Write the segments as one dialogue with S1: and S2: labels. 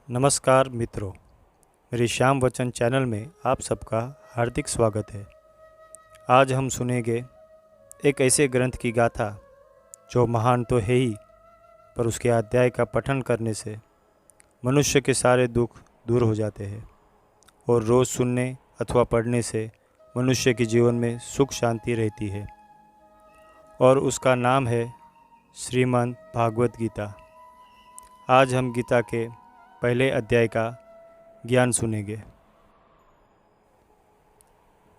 S1: नमस्कार मित्रों, मेरी श्याम वचन चैनल में आप सबका हार्दिक स्वागत है। आज हम सुनेंगे एक ऐसे ग्रंथ की गाथा जो महान तो है ही, पर उसके अध्याय का पठन करने से मनुष्य के सारे दुख दूर हो जाते हैं और रोज़ सुनने अथवा पढ़ने से मनुष्य के जीवन में सुख शांति रहती है। और उसका नाम है श्रीमद् भागवत गीता। आज हम गीता के पहले अध्याय का ज्ञान सुनेंगे।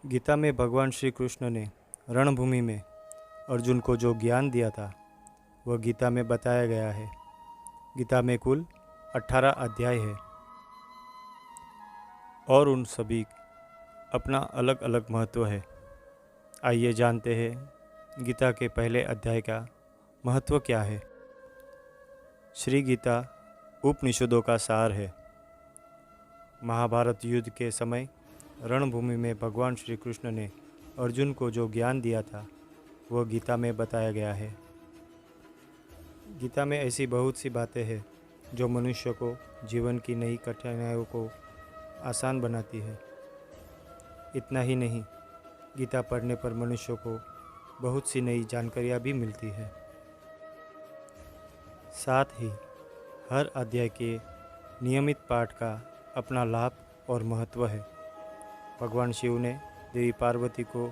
S1: गीता में भगवान श्री कृष्ण ने रणभूमि में अर्जुन को जो ज्ञान दिया था वह गीता में बताया गया है। गीता में कुल 18 अध्याय है और उन सभी अपना अलग अलग महत्व है। आइए जानते हैं गीता के पहले अध्याय का महत्व क्या है। श्री गीता उपनिषदों का सार है। महाभारत युद्ध के समय रणभूमि में भगवान श्री कृष्ण ने अर्जुन को जो ज्ञान दिया था वह गीता में बताया गया है। गीता में ऐसी बहुत सी बातें हैं जो मनुष्य को जीवन की नई कठिनाइयों को आसान बनाती है। इतना ही नहीं, गीता पढ़ने पर मनुष्य को बहुत सी नई जानकारियाँ भी मिलती है। साथ ही हर अध्याय के नियमित पाठ का अपना लाभ और महत्व है। भगवान शिव ने देवी पार्वती को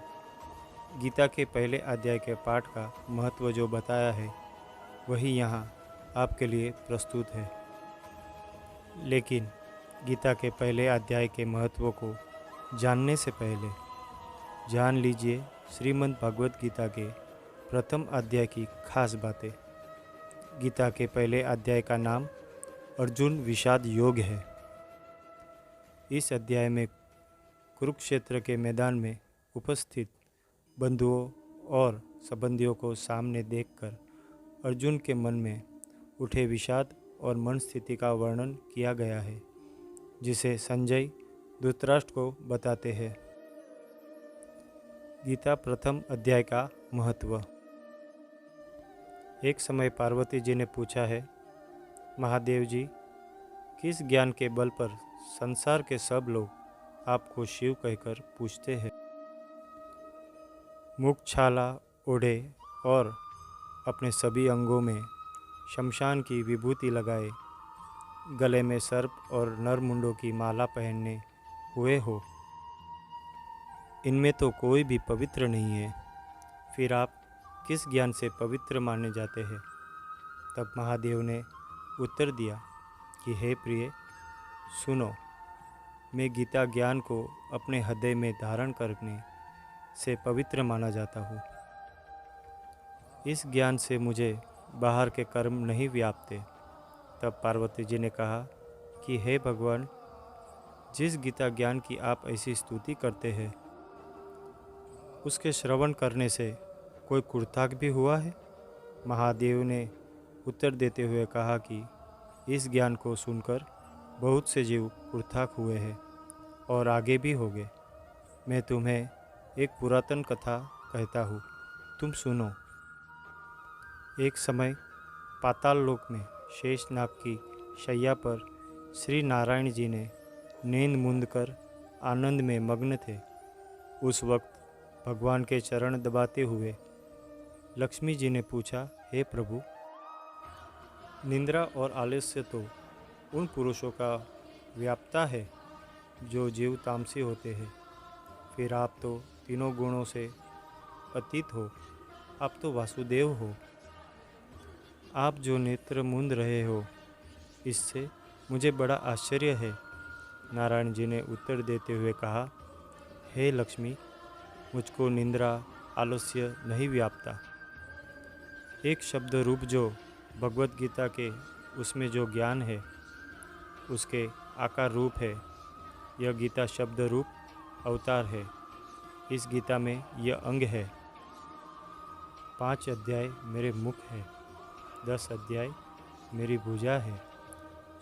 S1: गीता के पहले अध्याय के पाठ का महत्व जो बताया है वही यहाँ आपके लिए प्रस्तुत है। लेकिन गीता के पहले अध्याय के महत्व को जानने से पहले जान लीजिए श्रीमद् भागवत गीता के प्रथम अध्याय की खास बातें। गीता के पहले अध्याय का नाम अर्जुन विषाद योग है। इस अध्याय में कुरुक्षेत्र के मैदान में उपस्थित बंधुओं और संबंधियों को सामने देखकर अर्जुन के मन में उठे विषाद और मन स्थिति का वर्णन किया गया है, जिसे संजय धृतराष्ट्र को बताते हैं। गीता प्रथम अध्याय का महत्व। एक समय पार्वती जी ने पूछा है, महादेव जी, किस ज्ञान के बल पर संसार के सब लोग आपको शिव कहकर पूछते हैं? मुख छाला ओढ़े और अपने सभी अंगों में शमशान की विभूति लगाए, गले में सर्प और नरमुंडों की माला पहनने हुए हो, इनमें तो कोई भी पवित्र नहीं है। फिर आप किस ज्ञान से पवित्र माने जाते हैं? तब महादेव ने उत्तर दिया कि हे प्रिय, सुनो, मैं गीता ज्ञान को अपने हृदय में धारण करने से पवित्र माना जाता हूँ। इस ज्ञान से मुझे बाहर के कर्म नहीं व्यापते। तब पार्वती जी ने कहा कि हे भगवान, जिस गीता ज्ञान की आप ऐसी स्तुति करते हैं उसके श्रवण करने से कोई कुर्ताक भी हुआ है? महादेव ने उत्तर देते हुए कहा कि इस ज्ञान को सुनकर बहुत से जीव कुर्ताक हुए हैं और आगे भी होंगे। मैं तुम्हें एक पुरातन कथा कहता हूँ, तुम सुनो। एक समय पाताल लोक में शेषनाग की शैया पर श्री नारायण जी ने नींद मूंद कर आनंद में मग्न थे। उस वक्त भगवान के चरण दबाते हुए लक्ष्मी जी ने पूछा, हे प्रभु, निंद्रा और आलस्य तो उन पुरुषों का व्यापता है जो जीव तामसी होते हैं। फिर आप तो तीनों गुणों से अतीत हो, आप तो वासुदेव हो। आप जो नेत्र मूंद रहे हो, इससे मुझे बड़ा आश्चर्य है। नारायण जी ने उत्तर देते हुए कहा, हे लक्ष्मी, मुझको निंद्रा आलस्य नहीं व्यापता। एक शब्द रूप जो भगवत गीता के उसमें जो ज्ञान है उसके आकार रूप है। यह गीता शब्द रूप अवतार है। इस गीता में यह अंग है। 5 अध्याय मेरे मुख है, 10 अध्याय मेरी भुजा है,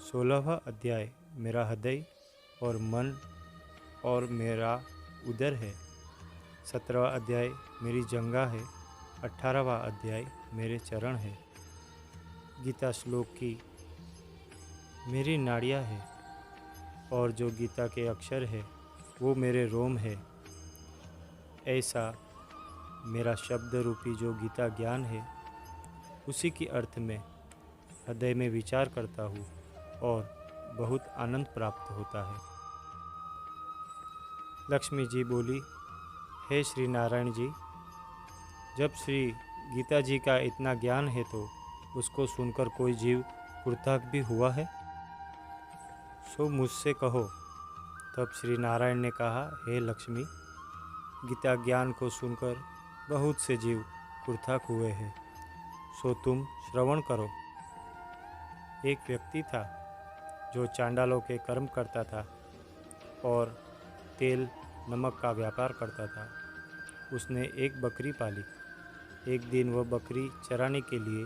S1: 16वां अध्याय मेरा हृदय और मन और मेरा उदर है, 17वां अध्याय मेरी जंघा है, 18वां अध्याय मेरे चरण है। गीता श्लोक की मेरी नाड़ियाँ है और जो गीता के अक्षर है वो मेरे रोम है। ऐसा मेरा शब्द रूपी जो गीता ज्ञान है उसी की अर्थ में हृदय में विचार करता हूँ और बहुत आनंद प्राप्त होता है। लक्ष्मी जी बोली, हे श्री नारायण जी, जब श्री गीता जी का इतना ज्ञान है तो उसको सुनकर कोई जीव कृतज्ञ भी हुआ है? सो मुझसे कहो। तब श्री नारायण ने कहा, हे लक्ष्मी, गीता ज्ञान को सुनकर बहुत से जीव कृतज्ञ हुए हैं, सो तुम श्रवण करो। एक व्यक्ति था जो चांडालों के कर्म करता था और तेल नमक का व्यापार करता था। उसने एक बकरी पाली। एक दिन वह बकरी चराने के लिए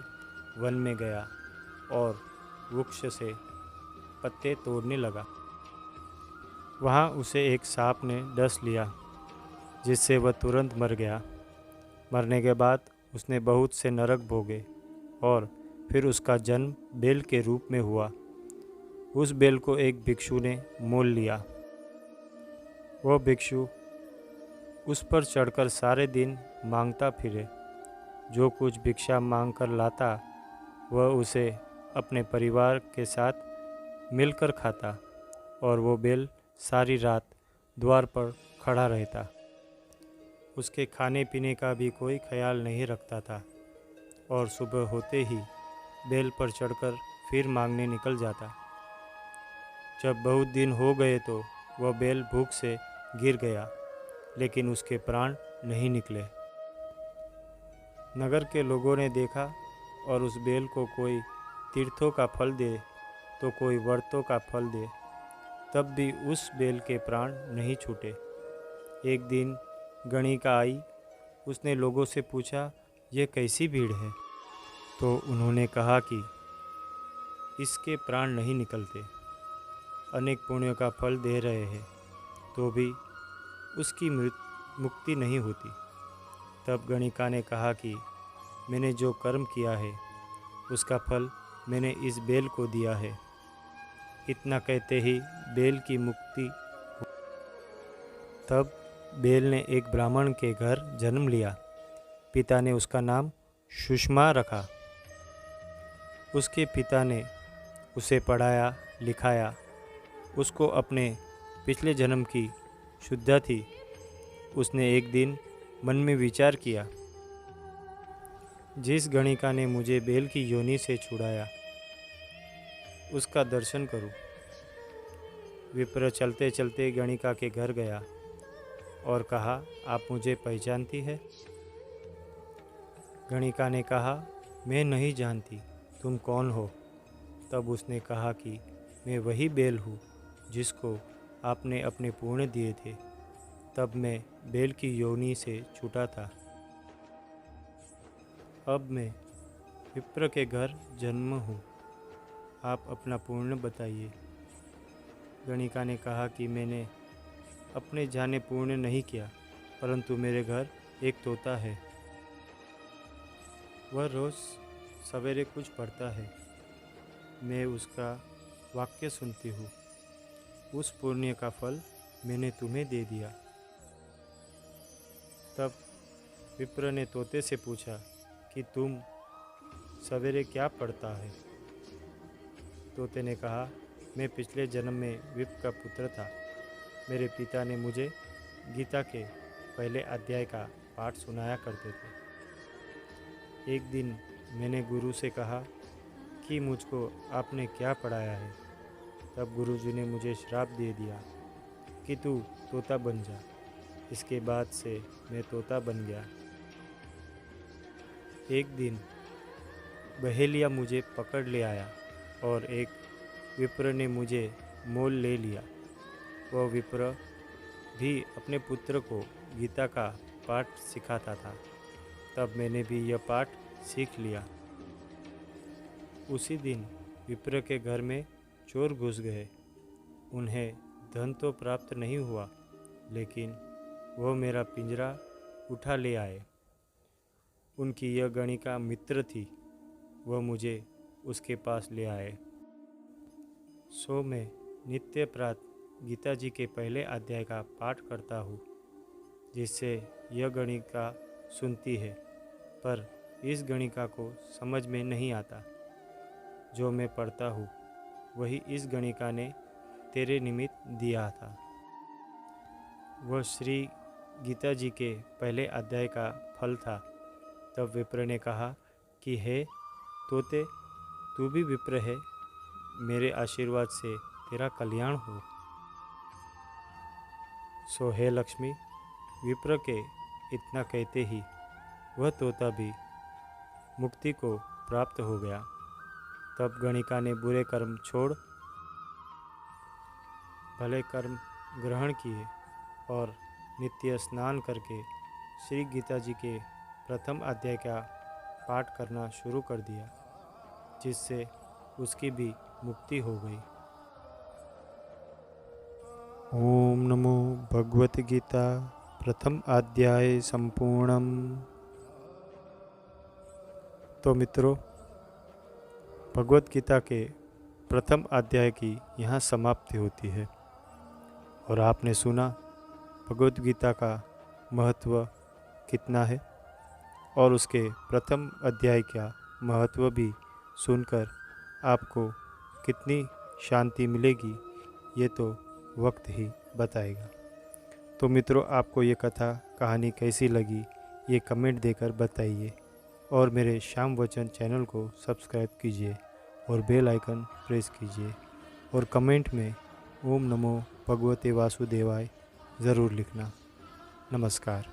S1: वन में गया और वृक्ष से पत्ते तोड़ने लगा। वहाँ उसे एक सांप ने डस लिया, जिससे वह तुरंत मर गया। मरने के बाद उसने बहुत से नरक भोगे और फिर उसका जन्म बैल के रूप में हुआ। उस बैल को एक भिक्षु ने मोल लिया। वह भिक्षु उस पर चढ़कर सारे दिन मांगता फिरे। जो कुछ भिक्षा मांग कर लाता वह उसे अपने परिवार के साथ मिलकर खाता और वो बैल सारी रात द्वार पर खड़ा रहता। उसके खाने पीने का भी कोई ख्याल नहीं रखता था और सुबह होते ही बैल पर चढ़कर फिर मांगने निकल जाता। जब बहुत दिन हो गए तो वह बैल भूख से गिर गया, लेकिन उसके प्राण नहीं निकले। नगर के लोगों ने देखा और उस बैल को कोई तीर्थों का फल दे तो कोई व्रतों का फल दे, तब भी उस बैल के प्राण नहीं छूटे। एक दिन गणिका आई। उसने लोगों से पूछा, यह कैसी भीड़ है? तो उन्होंने कहा कि इसके प्राण नहीं निकलते, अनेक पुण्यों का फल दे रहे हैं तो भी उसकी मुक्ति नहीं होती। तब गणिका ने कहा कि मैंने जो कर्म किया है उसका फल मैंने इस बैल को दिया है। इतना कहते ही बैल की मुक्ति। तब बैल ने एक ब्राह्मण के घर जन्म लिया। पिता ने उसका नाम सुषमा रखा। उसके पिता ने उसे पढ़ाया लिखाया। उसको अपने पिछले जन्म की शुद्धा थी। उसने एक दिन मन में विचार किया, जिस गणिका ने मुझे बैल की योनि से छुड़ाया उसका दर्शन करूं। विप्र चलते चलते गणिका के घर गया और कहा, आप मुझे पहचानती है? गणिका ने कहा, मैं नहीं जानती, तुम कौन हो? तब उसने कहा कि मैं वही बैल हूँ जिसको आपने अपने पुण्य दिए थे। तब मैं बैल की योनि से छूटा था। अब मैं विप्र के घर जन्म हूँ। आप अपना पुण्य बताइए। गणिका ने कहा कि मैंने अपने जाने पुण्य नहीं किया, परंतु मेरे घर एक तोता है। वह रोज़ सवेरे कुछ पढ़ता है। मैं उसका वाक्य सुनती हूँ। उस पुण्य का फल मैंने तुम्हें दे दिया। तब विप्र ने तोते से पूछा कि तुम सवेरे क्या पढ़ता है? तोते ने कहा, मैं पिछले जन्म में विप्र का पुत्र था। मेरे पिता ने मुझे गीता के पहले अध्याय का पाठ सुनाया करते थे। एक दिन मैंने गुरु से कहा कि मुझको आपने क्या पढ़ाया है। तब गुरुजी ने मुझे श्राप दे दिया कि तू तोता बन जा। इसके बाद से मैं तोता बन गया। एक दिन बहेलिया मुझे पकड़ ले आया और एक विप्र ने मुझे मोल ले लिया। वह विप्र भी अपने पुत्र को गीता का पाठ सिखाता था। तब मैंने भी यह पाठ सीख लिया। उसी दिन विप्र के घर में चोर घुस गए। उन्हें धन तो प्राप्त नहीं हुआ, लेकिन वह मेरा पिंजरा उठा ले आए। उनकी यह गणिका मित्र थी। वह मुझे उसके पास ले आए। सो मैं नित्य प्रातः गीता जी के पहले अध्याय का पाठ करता हूँ, जिससे यह गणिका सुनती है, पर इस गणिका को समझ में नहीं आता। जो मैं पढ़ता हूँ वही इस गणिका ने तेरे निमित्त दिया था। वह श्री गीता जी के पहले अध्याय का फल था। तब विप्र ने कहा कि हे तोते, तू भी विप्र है, मेरे आशीर्वाद से तेरा कल्याण हो। सो हे लक्ष्मी, विप्र के इतना कहते ही वह तोता भी मुक्ति को प्राप्त हो गया। तब गणिका ने बुरे कर्म छोड़ भले कर्म ग्रहण किए और नित्य स्नान करके श्री गीता जी के प्रथम अध्याय का पाठ करना शुरू कर दिया, जिससे उसकी भी मुक्ति हो गई। ओम नमो भगवत गीता प्रथम अध्याय संपूर्णम। तो मित्रों, भगवत गीता के प्रथम अध्याय की यहाँ समाप्ति होती है और आपने सुना भगवत गीता का महत्व कितना है और उसके प्रथम अध्याय का महत्व भी सुनकर आपको कितनी शांति मिलेगी, ये तो वक्त ही बताएगा। तो मित्रों, आपको ये कथा कहानी कैसी लगी ये कमेंट देकर बताइए और मेरे श्याम वचन चैनल को सब्सक्राइब कीजिए और बेल आइकन प्रेस कीजिए और कमेंट में ओम नमो भगवते वासुदेवाय ज़रूर लिखना। नमस्कार।